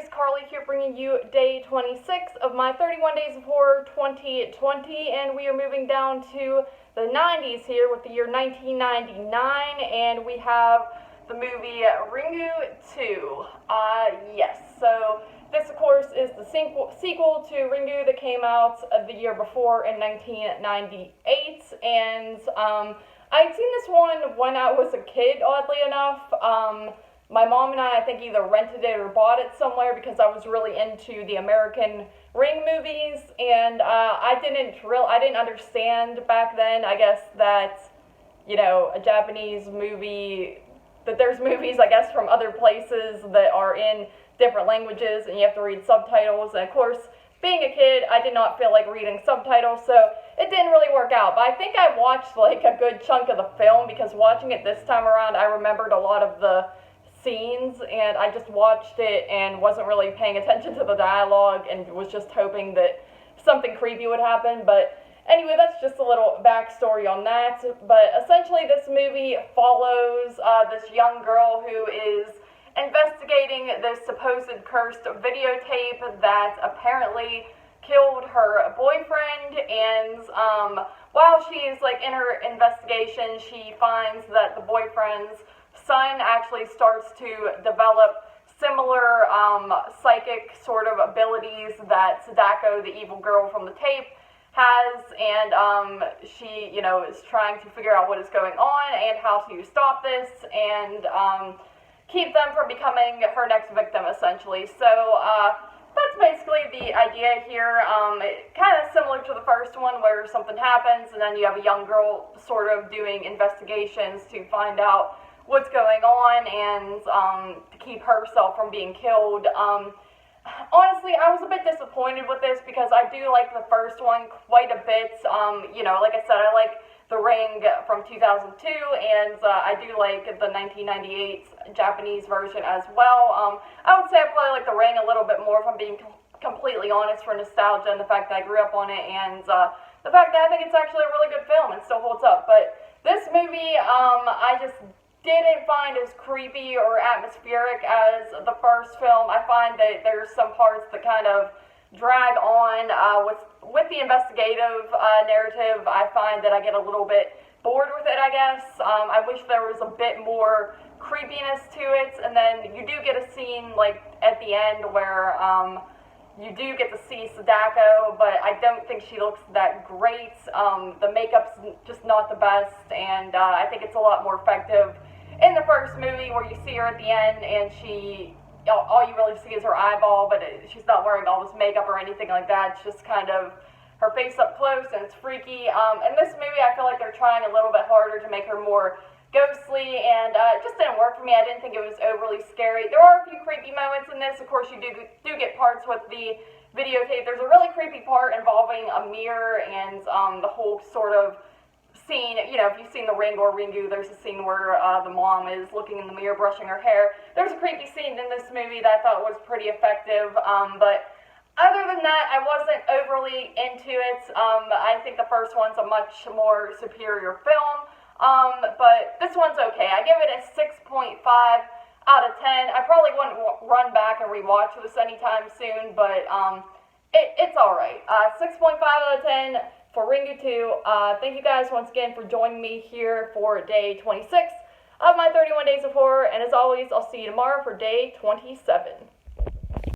is Carly here bringing you day 26 of my 31 Days of Horror 2020, and we are moving down to the 90s here with the year 1999, and we have the movie Ringu 2. Yes, so this of course is the sequel to Ringu that came out the year before in 1998, and I'd seen this one when I was a kid, oddly enough. My mom and I think, either rented it or bought it somewhere because I was really into the American Ring movies, and I didn't understand back then, I guess, that, a Japanese movie, that there's movies, I guess, from other places that are in different languages, and you have to read subtitles, and of course, being a kid, I did not feel like reading subtitles, so it didn't really work out. But I think I watched, like, a good chunk of the film, because watching it this time around, I remembered a lot of the scenes, and I just watched it and wasn't really paying attention to the dialogue and was just hoping that something creepy would happen. But anyway, that's just a little backstory on that. But essentially, this movie follows this young girl who is investigating this supposed cursed videotape that apparently killed her boyfriend, and while she's in her investigation, she finds that the boyfriend's son actually starts to develop similar psychic sort of abilities that Sadako, the evil girl from the tape, has, and she, is trying to figure out what is going on and how to stop this and keep them from becoming her next victim, essentially. So that's basically the idea here. Kind of similar to the first one, where something happens and then you have a young girl sort of doing investigations to find out what's going on and to keep herself from being killed. Honestly, I was a bit disappointed with this because I do like the first one quite a bit. Like I said, I like The Ring from 2002, and I do like the 1998 Japanese version as well. I would say I probably like The Ring a little bit more, if I'm being completely honest, for nostalgia and the fact that I grew up on it, and the fact that I think it's actually a really good film and still holds up. But this movie, I just didn't find as creepy or atmospheric as the first film. I find that there's some parts that kind of drag on with the investigative narrative. I find that I get a little bit bored with it, I guess. I wish there was a bit more creepiness to it, and then you do get a scene at the end where you do get to see Sadako, but I don't think she looks that great. The makeup's just not the best, and I think it's a lot more effective in the first movie, where you see her at the end and all you really see is her eyeball, but she's not wearing all this makeup or anything like that. It's just kind of her face up close, and it's freaky. In this movie, I feel like they're trying a little bit harder to make her more ghostly, and it just didn't work for me. I didn't think it was overly scary. There are a few creepy moments in this. Of course, you do get parts with the videotape. There's a really creepy part involving a mirror and the whole sort of scene. If you've seen The Ring or Ringu, there's a scene where the mom is looking in the mirror brushing her hair. There's a creepy scene in this movie that I thought was pretty effective, but other than that, I wasn't overly into it. I think the first one's a much more superior film, but this one's okay. I give it a 6.5 out of 10. I probably wouldn't run back and rewatch this anytime soon, but it's alright. 6.5 out of 10 for Ringu 2. Thank you guys once again for joining me here for day 26 of my 31 Days of Horror, and as always, I'll see you tomorrow for day 27.